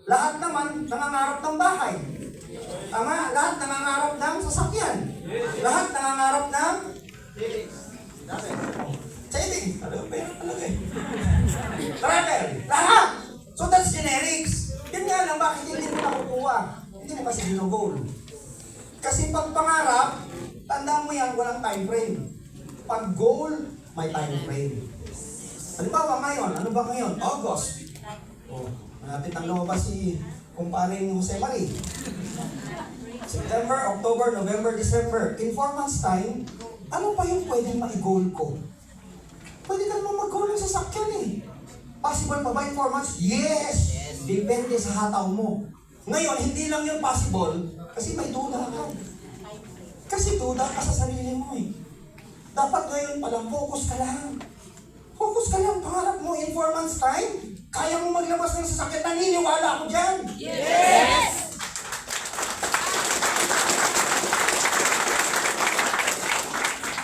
Lahat naman nangangarap ng bahay. Tama? Lahat nangangarap ng sasakyan. Lahat nangangarap ng saving. Ano pera talaga eh. Travel. Lahat. So that's generics. Yun nga lang, bakit hindi mo nakukuha? Hindi mo kasi ginugol. Kasi pag pangarap, tandaan mo yan, walang time frame. Pag goal, may time frame. Halimbawa ngayon, ano ba ngayon? August. Oh, malapit ang lumabas si kumparing Jose Marie. September, October, November, December. In 4 months time, ano pa yung pwedeng ma-goal ko? Pwede ka naman mag-goal ng sasakyan eh. Possible pa ba in 4 months? Yes! Depende sa hataw mo. Ngayon, hindi lang yun possible kasi may duda ka. Kasi duda ka sa sarili mo eh. Dapat ngayon palang focus ka lang. Focus ka lang, pangarap mo in 4 months time. Kaya mo maglabas ng sasakyan, naniniwala ako dyan. Yes!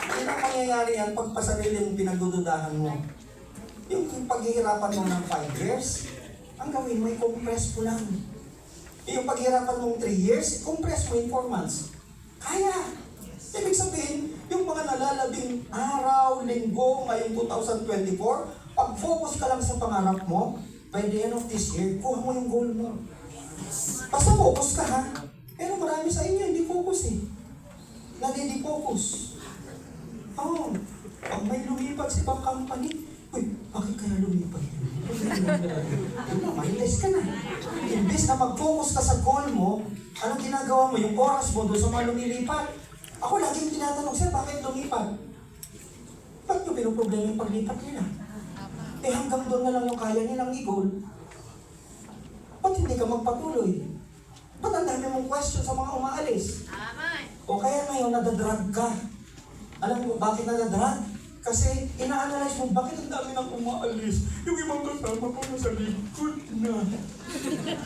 Hindi na mangyayari yan pag pasarili mong pinagdududahan mo. Yung paghihirapan mo ng 5 years, ang gawin mo, i-compress mo lang. Yung paghihirapan mong 3 years, i-compress mo in 4 months. Kaya! Ibig sabihin, yung mga nalalabing araw, linggo, ngayong 2024, pag-focus ka lang sa pangarap mo, by the end of this year, kuha mo yung goal mo. Basta focus ka ha. Pero marami sa inyo, hindi focus eh. Nadi-focus. Oo. Pag may lumipat sa ibang company, uy, bakit kaya lumipat yun? Mainis ka na. Imbis na mag-focus ka sa goal mo, anong ginagawa mo? Yung oras mo doon sa mga lumilipat. Ako laging tinatanong, sir, bakit lumipat? Ba't nyo pinuproblema yung paglipat nila? Eh hanggang doon na lang yung kaya nilang i-goal. Ba't hindi ka magpatuloy? Ba't ang dami mong question sa mga umaalis? O kaya ngayon nadadrag ka. Alam mo, bakit nadadrag? Kasi ina-analyze mo, bakit ang dami nang umaalis? Yung ibang kasama ko nasa likod na.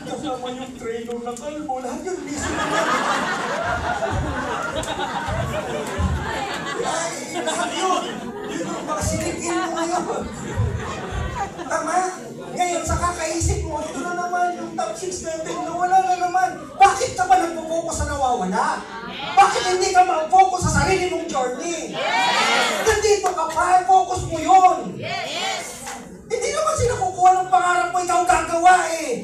Kasama yung trainer na kalbo, lahat yung busy na. Ay, lahat yun! Yun yung mga sinigin mo ngayon. Tama? Ngayon, sa kakaisip mo, ito na naman yung top 6 natin na wala na naman. Bakit ka ba nagpo-focus sa nawawala? Bakit hindi ka mag-focus sa sarili mong journey? Nandito ka pa, focus mo yun. Hindi naman sila kukuha ng pangarap mo, ikaw gagawa eh.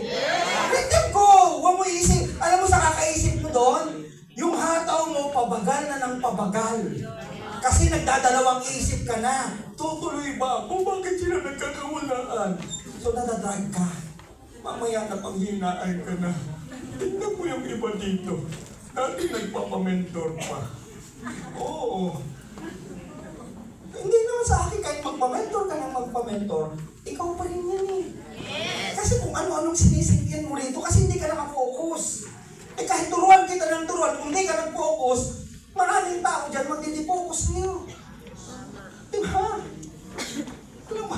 Hindi ko, huwag mo isip. Alam mo sa kakaisip mo doon, yung hataw mo, pabagal na ng pabagal. Kasi nagdadalawang isip ka na. Tutuloy ba ako? Bakit sila nagkakawalaan? So nadadrag ka. Mamaya na panghinaan ka na. Tignan mo yung iba dito. Dati nagpapamentor pa. Oo. Hindi naman sa akin kahit magpamentor ka ng magpamentor, ikaw pa rin yan eh. Kasi kung ano-anong sinisintihan mo rito, kasi hindi ka nakafocus. Eh kahit turuan kita ng turuan, kung hindi ka nag-focus, maraming tao dyan magdidi-focus niyo. Diba? Alam mo,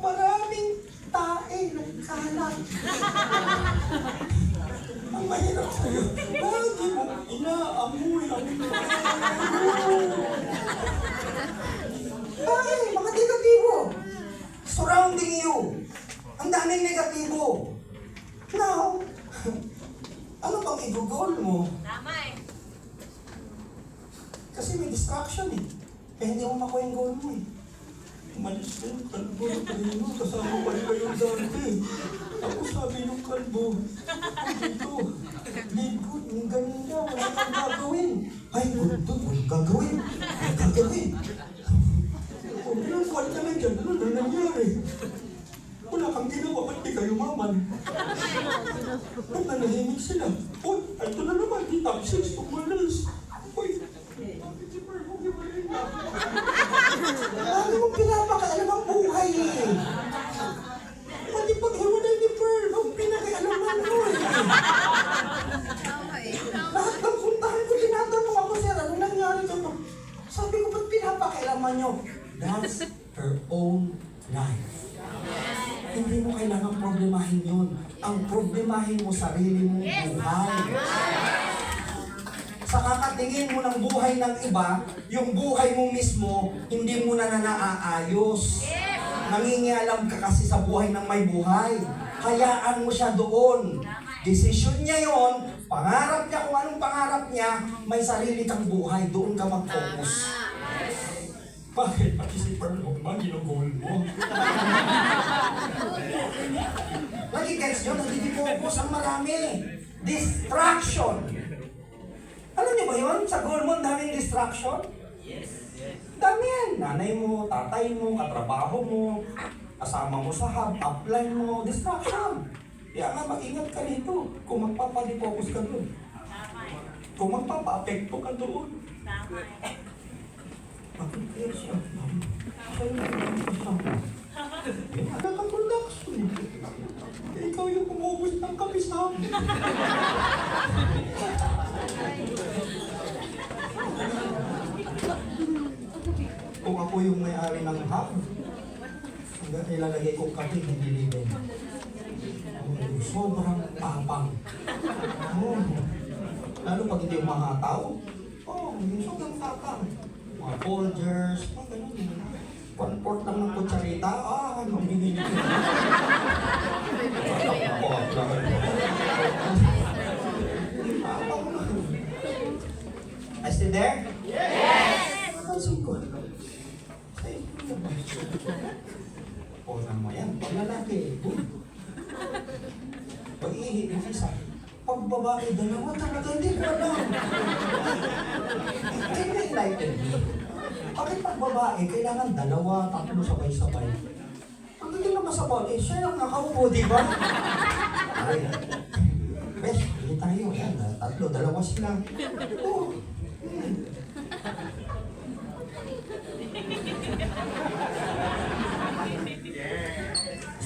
maraming tae nagkalat. Ang mahirap sa'yo, lagi mo inaamoy ang ay, mga negatibo. Surrounding you. Ang daming negatibo. Now, ano bang i-goal mo? Tama eh. Kasi may distraction eh. Kaya hindi mo makuha yung goal mo eh. Umalis na yung kalbo na kanino. Kasama pa rin kayo dati. Tapos sabi yung kalbo, dito, likod, yung ganun niya, wala kang gagawin. Ay, good, walang gagawin. Walang gagawin. Kung ilang buwan ka na dyan, ano na nangyari? Wala kang ginawa, ba't di kayo maman? Ba't nanahimik sila? Uy, ito na naman, di top 6, umalis. Uy, ano mong pinapakaalam ang buhay eh? Pati paghiwalay ni Pearl, ang pinakaialaman mo eh. Lahat ng puntahan ko, tinatanong ako, sir, ano nangyari dito? Sabi ko, ba't pinapakailaman nyo? That's her own life. Hindi mo kailangang problemahin yun. Ang problemahin mo sarili mong buhay. Sa kakatingin mo ng buhay ng iba, yung buhay mo mismo, hindi mo na naaayos. Nangingialam ka kasi sa buhay ng may buhay. Hayaan mo siya doon. Desisyon niya yon, pangarap niya kung anong pangarap niya, may sarili kang buhay, doon ka mag-focus. Bakit? Pati si Perloma, ginugol mo. Nagigets nyo, nagigifocus ang marami. Distraction. Alam niyo ba yun? Sa goal mo, daming distraction. Dami yan. Nanay mo, tatay mo, katrabaho mo, kasama mo sa hub, upline mo, distraction. Kaya nga, mag-ingat ka rito. Kung magpapadifocus ka doon. Kung magpapa-apekto ka doon. Bakit kaya siya? Siya yung nagpapasama. Nakaka-production. Ikaw yung kumubos ng kapisama. Kung ako yung may-ari ng hub, hanggang ilalagay kong kape, hindi libre. Sobrang tapang. Oh. Lalo pag hindi yung mga tao, sobrang tapang. Mga folders, ganun. 1/4 lang ng kutsarita, mabigil ko. Are still there? Yes! Napansin ko. O naman yan, pag lalaki, pag ihi, yung isa. Pag babae, dalawa talaga, hindi ko alam. Can you enlighten me? Bakit pag babae, kailangan dalawa, tatlo, sabay-sabay? Ang hindi naman sa ball, siya lang nakaupo, di ba? Ay, bes, hindi tayo, yan, tatlo, dalawa sila. Oo.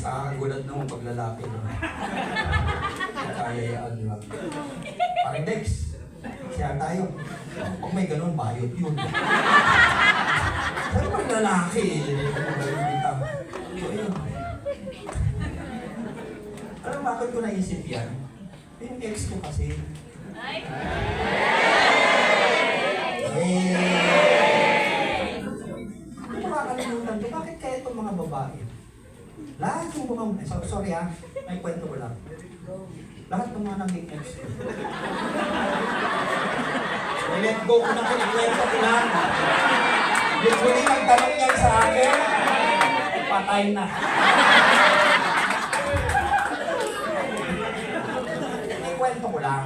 Sa gulat naman pag lalaki. Kayayaan lang. Parang Dex, siya tayo. Pag may ganun, bayot yun. Pero pag lalaki, so yun. Alam bakit ko naisip yan? Yung ex ko kasi. Hindi makakalimutan ko, bakit kaya itong mga babae? Lahat yung mga, sorry may kwento ko lang. Lahat ng mga naging ex ko. Let go ko na kinikwento ko lang. Yung huli nagtanong niya sa akin, patay na. Kwento ko lang.